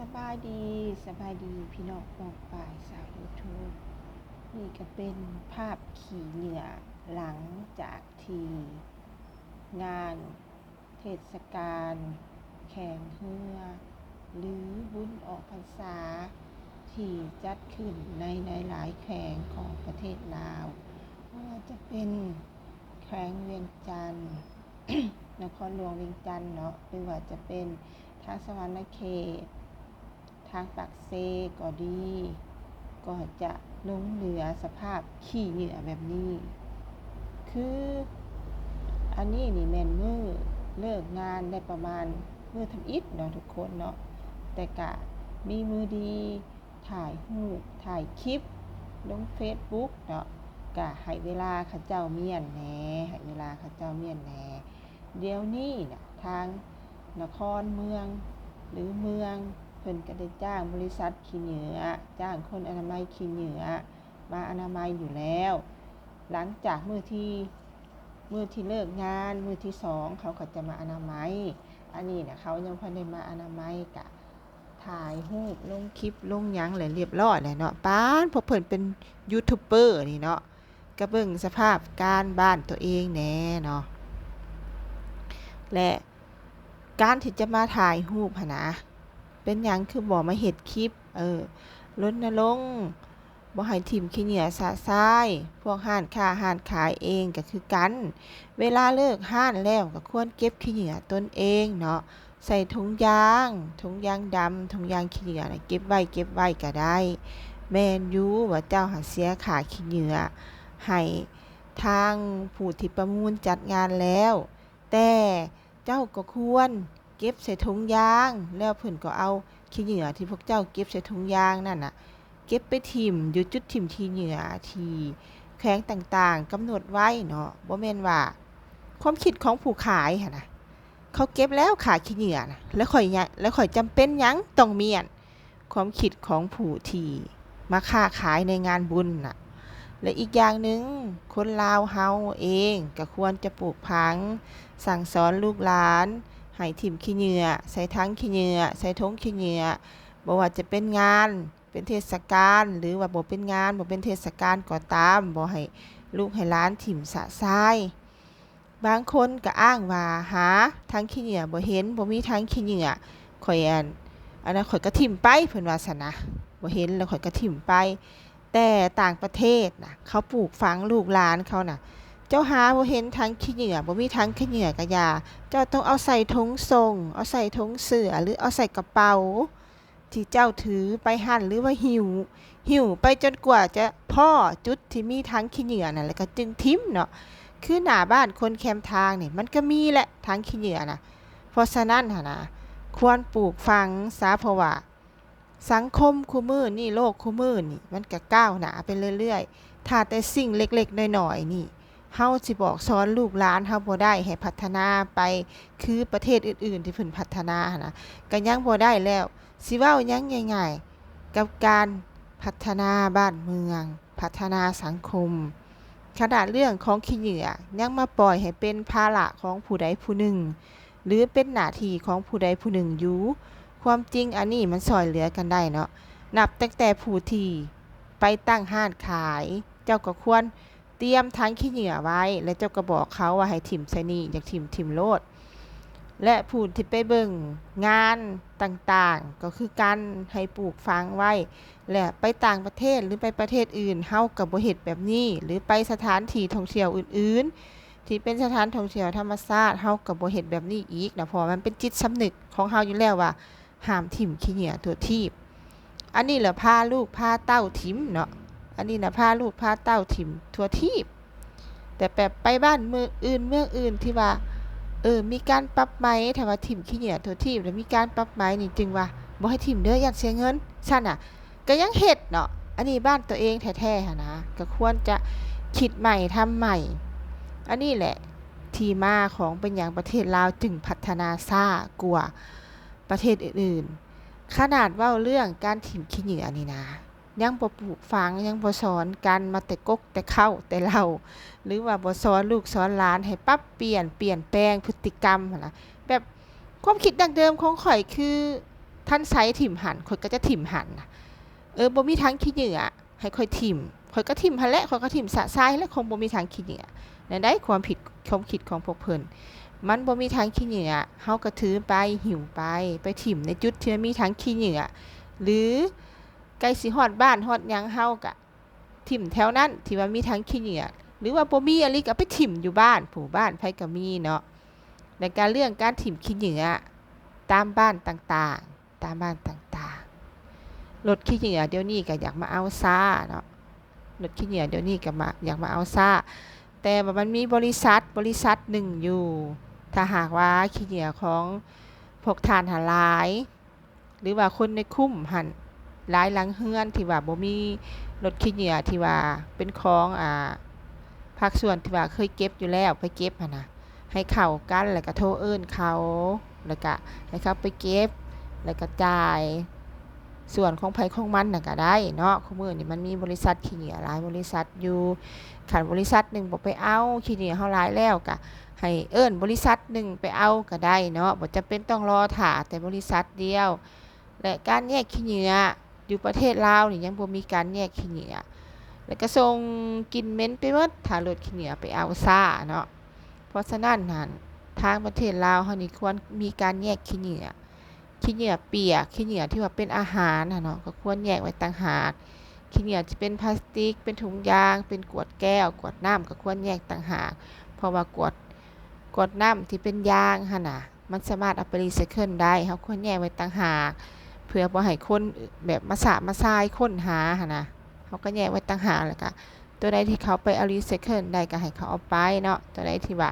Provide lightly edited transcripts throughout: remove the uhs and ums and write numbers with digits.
สบายดีพี่น้องปองป่ายสาวยูทูบนี่ก็เป็นภาพขี่เหงื่อหลังจากที่งานเทศกาลแข่งเรือหรือบุญออกพรรษาที่จัดขึ้นในหลายแขวงของประเทศลาวไม่ว่าจะเป็นแขวงเวียงจันทน์ นครหลวงเวียงจันทน์เนาะหรือว่าจะเป็นทางสวรรณเขตทางปากเซก็ดีก็จะลงเหลือสภาพขี้เหงื่อแบบนี้คืออันนี้นี่แม่นมือเลิกงานได้ประมาณมือทำอิฐเนาะทุกคนเนาะแต่กะมีมือดีถ่ายรูปถ่ายคลิปลง Facebook เนาะกะให้เวลาเขาเจ้าเมียนแหน่ให้เวลาเขาเจ้าเมียนแหน่เดี๋ยวนี้น่ะทางนครเมืองหรือเมืองเพิ่นก็ได้จ้างบริษัทขี้เหงื่อจ้างคนอนามัยขี้เหงื่อมาอนามัยอยู่แล้วหลังจากมื้อที่เลิกงานมื้อที่2เขาก็จะมาอนามัยอันนี้น่ะเขายังบ่ได้มาอนามัยกะถ่ายรูปลงคลิปลงหยังแล้วเรียบร้อยแล้วเนาะปานเพราะเพิ่นเป็นยูทูบเบอร์นี่เนาะก็เบิ่งสภาพการบ้านตัวเองแหน่เนาะและการที่จะมาถ่ายรูปหั่นนะเป็นหยังคือบ่มาเฮ็ดคลิปรณรงค์บ่ให้ถิ้มขี้เหงื่อสะทรายพวกร้านค้าร้านขายเองก็คือกันเวลาเลิกร้านแล้วก็ควรเก็บขี้เหงื่อตนเองเนาะใส่ถุงยางดำถุงยางขี้เหงื่อน่ะเก็บไว้ก็ได้แม่นอยู่ว่าเจ้าหั้นเสียค่าขี้เหงื่อให้ทางผู้ที่ประมูลจัดงานแล้วแต่เจ้าก็ควรเก็บใส่ถุงยางแล้วเพิ่นก็เอาขี้เหงื่อที่พวกเจ้าเก็บใส่ถุงยางนั่นน่ะเก็บไปถิ้มอยู่จุดถิ้มขี้เหงื่อที่แขวงต่างๆกำหนดไว้เนาะบ่แม่นว่าความคิดของผู้ขายหั่นน่ะเขาเก็บแล้วค่าขี้เหงื่อน่ะแล้วค่อยจำเป็นหยังต้องเมียนความคิดของผู้ที่มาค้าขายในงานบุญน่ะและอีกอย่างหนึ่งคนลาวเฮาเองก็ควรจะปลูกฝังสั่งสอนลูกหลานให้ถิ้มขี้เหงื่อใส่ถังขี้เหงื่อใส่ถุงขี้เหงื่อบ่ว่าจะเป็นงานเป็นเทศกาลหรือว่าบ่เป็นงานบ่เป็นเทศกาลก็ตามบ่ให้ลูกให้หลานถิ้มสะทรายบางคนก็อ้างว่าหาถังขี้เหงื่อบ่เห็นบ่มีถังขี้เหงื่อข่อยอันนั้นข่อยก็ถิ้มไปเพิ่นว่าซั่นนะบ่เห็นแล้วข่อยก็ถิ้มไปแต่ต่างประเทศน่ะเขาปลูกฝังลูกหลานเขาน่ะเจ้าหาบ่เห็นถังขี้เหงื่อบ่มีถังขี้เหงื่อก็อย่าเจ้าต้องเอาใส่ถุงส่งเอาใส่ถุงเสื้อหรือเอาใส่กระเป๋าที่เจ้าถือไปหั่นหรือว่าหิ้วไปจนกว่าจะพ้อจุดที่มีถังขี้เหงื่อนั่นแล้วก็จึงทิ่มเนาะคือหน้าบ้านคนแคมทางนี่มันก็มีแหละถังขี้เหงื่อน่ะเพราะฉะนั้นหั่นน่ะควรปลูกฝังซะเพราะว่าสังคมคุมื้อนี้โลกคุมื้อนี่มันก็ก้าวหน้าไปเรื่อยๆถ้าแต่สิ่งเล็กๆน้อยๆนี่เฮาสิบอกสอนลูกหลานเฮาบ่ได้ให้พัฒนาไปคือประเทศอื่นๆที่เพิ่นพัฒนาหั่นน่ะก็ยังบ่ได้แล้วสิเว้าหยังง่ายๆกับการพัฒนาบ้านเมืองพัฒนาสังคมขนาดเรื่องของขี้เหงื่อยังมาปล่อยให้เป็นภาระของผู้ใดผู้หนึ่งหรือเป็นหน้าที่ของผู้ใดผู้หนึ่งอยู่ความจริงอันนี้มันช่วยเหลือกันได้เนาะนับตั้งแต่ผู้ที่ไปตั้งร้านขายเจ้าก็ควรเตรียมถังขี้เหงื่อไว้แล้วเจ้าก็บอกเขาว่าให้ถิ้มใส่นี่อยากถิ้มโลดและผู้ที่ไปเบิ่งงานต่างๆก็คือการให้ปลูกฝังไว้และไปต่างประเทศหรือไปประเทศอื่นเฮาก็บ่เฮ็ดแบบนี้หรือไปสถานที่ท่องเที่ยวอื่นๆที่เป็นสถานท่องเที่ยวธรรมชาติเฮาก็บ่เฮ็ดแบบนี้อีกนะเพราะมันเป็นจิตสำนึกของเฮาอยู่แล้วว่าห้ามถิ้มขี้เหงื่อทั่วทีปอันนี้แหละพาลูกพาเต้าถิ้มเนาะอันนี้น่ะพาลูกพาเต้าถิ้มทั่วทีปแต่แบบไปบ้านเมืองอื่นที่ว่ามีการปรับไหมถ้าว่าถิ้มขี้เหงื่อทั่วทีปแล้วมีการปรับไหมนี่จึงว่าบ่ให้ถิ้มเด้อย้านเสียเงินซั่นน่ะก็ยังเฮ็ดเนาะอันนี้บ้านตัวเองแท้ๆหั้นนะก็ควรจะคิดใหม่ทำใหม่อันนี้แหละที่มาของเป็นหยังประเทศลาวจึงพัฒนาช้ากว่าประเทศอื่นๆขนาดเว้าเรื่องการถิ้มขี้เหงื่อนี่นะยังบ่ปลูกฝังยังบ่สอนกันมาแต่กกแต่เข้าแต่เล่าหรือว่าบ่สอนลูกสอนหลานให้ปรับเปลี่ยนแปลงพฤติกรรมหั่นน่ะแบบความคิดดั้งเดิมของข้อยคือ ท่านไซถิ่มหันข่อยก็จะถิ่มหันนะบ่มีทางขี้เหงื่อให้ข่อยถิ่มข่อยก็ถิ่มหันแหละข่อยก็ถิ่มสะทรายและคงบ่มีทางขี้เหงื่อนั่นได้ความคิดของพวกเพิ่นมันบ่มีทางขี้เหงื่อเฮาก็ถือไปหิวไปถิ่มในจุดที่มีทางขี้เหงื่อหรือใกล้สิฮอดบ้านฮอดหยังเฮาก็ถิ่มแถวนั้นที่ว่ามีทางขี้เหงื่อหรือว่าบ่มีอะไรก็ไปถิ่มอยู่บ้านผู้บ้านไผก็มีเนาะในการเรื่องการถิ่มขี้เหงื่อตามบ้านต่างๆรถขี้เหงื่อเดี๋ยวนี้ก็อยากมาเอาซ่าเนาะรถขี้เหงื่อเดี๋ยวนี้ก็อยากมาเอาซ่าแต่ว่ามันมีบริษัทหนึ่งอยู่ถ้าหากว่าขี้เหงื่อของพวกท่านหาหลายหรือว่าคนในคุ้มหันหลายหลังเฮือนที่ว่าบ่มีรถขี้เหงื่อที่ว่าเป็นของภาคส่วนที่ว่าเคยเก็บอยู่แล้วไปเก็บหั่นน่ะให้เข้ากันแล้วก็โทรเอิ้นเขาแล้วก็ให้เขาไปเก็บแล้วก็จ่ายส่วนของไผของมันน่ะก็ได้เนาะคุมื้อนี้มันมีบริษัทขี้เหงื่อหลายบริษัทอยู่คันบริษัทหนึ่งบ่ไปเอาขี้เหงื่อเฮาหลายแล้วก็ให้เอิ้นบริษัทหนึ่งไปเอาก็ได้เนาะบ่จำเป็นต้องรอท่าแต่บริษัทเดียวและการแยกขี้เหงื่ออยู่ประเทศลาวนี่ยังบ่มีการแยกขี้เหงื่อแล้วก็ส่งกลิ่นเหม็นไปหมดถ้ารถขี้เหงื่อไปเอาซ่าเนาะเพราะฉะนั้นหั่นทางประเทศลาวเฮานี่ควรมีการแยกขี้เหงื่อเปียกขี้เหงื่อที่ว่าเป็นอาหารน่ะเนาะก็ควรแยกไว้ต่างหากขี้เหงื่อที่เป็นพลาสติกเป็นถุงยางเป็นขวดแก้วขวดน้ำก็ควรแยกต่างหากเพราะว่ากวดน้ำที่เป็นยางหั่นน่ะมันสามารถเอาไปรีไซเคิลได้เฮาควรแยกไว้ต่างหากเพื่อบ่ให้คนแบบมาทรายค้นหาหั่นน่ะเฮาก็แยกไว้ต่างหากแล้วก็ตัวใดที่เขาไปเอารีไซเคิลได้ก็ให้เขาเอาไปเนาะตัวใดที่ว่า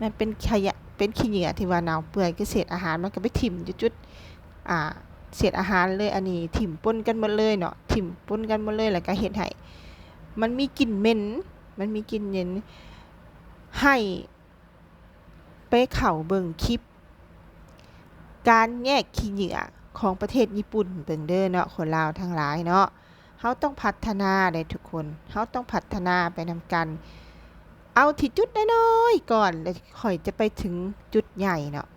มันเป็นขยะเป็นขี้เหงื่อที่ว่าเน่าเปื่อยคือเศษอาหารมันก็ไปถิ่มอยู่จุดเศษอาหารเลยอันนี้ถิ่มปนกันหมดเลยเนาะถิ่มปนกันหมดเลยแล้วก็เฮ็ดให้มันมีกลิ่นเหม็นให้ไปเข้าเบิ่งคลิปการแยกขี้เหงื่อของประเทศญี่ปุ่นเบิ่งเด้อเนาะคนลาวทั้งหลายเนาะเฮาต้องพัฒนาได้ทุกคนเฮาต้องพัฒนาไปนำกันเอาที่จุดน้อยๆก่อนแล้วค่อยจะไปถึงจุดใหญ่เนาะ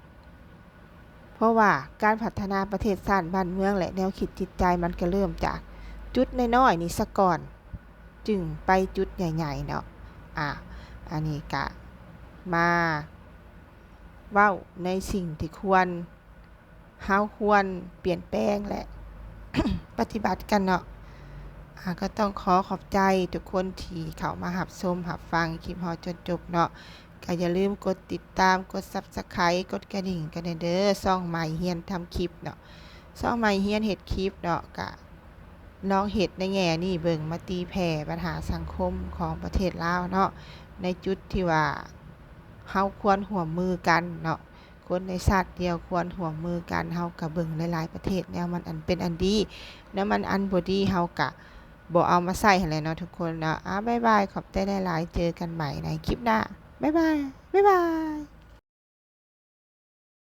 เพราะว่าการพัฒนาประเทศชาติบ้านเมืองและแนวคิดจิตใจมันก็เริ่มจากจุดน้อยๆนี่ซะก่อนจึงไปจุดใหญ่ๆเนาะอันนี้ก็มาเว้าในสิ่งที่เฮาควรเปลี่ยนแปลงและ ปฏิบัติกันเนาะก็ต้องขอบใจทุกคนที่เข้ามารับชมรับฟังคลิปเฮาจนจบเนาะก็อย่าลืมกดติดตามกด Subscribe กดกระดิ่งกันเด้อช่องใหม่เฮียนทำคลิปเนาะช่องใหม่เฮียนเฮ็ดคลิปเนาะก็ลองเฮ็ดในแง่นี้เบิ่งมาตีแผ่ปัญหาสังคมของประเทศลาวเนาะในจุดที่ว่าเฮาควรร่วมมือกันเนาะคนในชาติเดียวควรร่วมมือกันเฮาก็เบิ่งหลายๆประเทศแนวมันอันเป็นอันดีแนวมันอันบ่ดีเฮาก็บ่เอามาใส่หั่นแหละเนาะทุกคนเนาะบ๊ายบายขอบใจหลายๆเจอกันใหม่ในคลิปหน้าบ๊ายบาย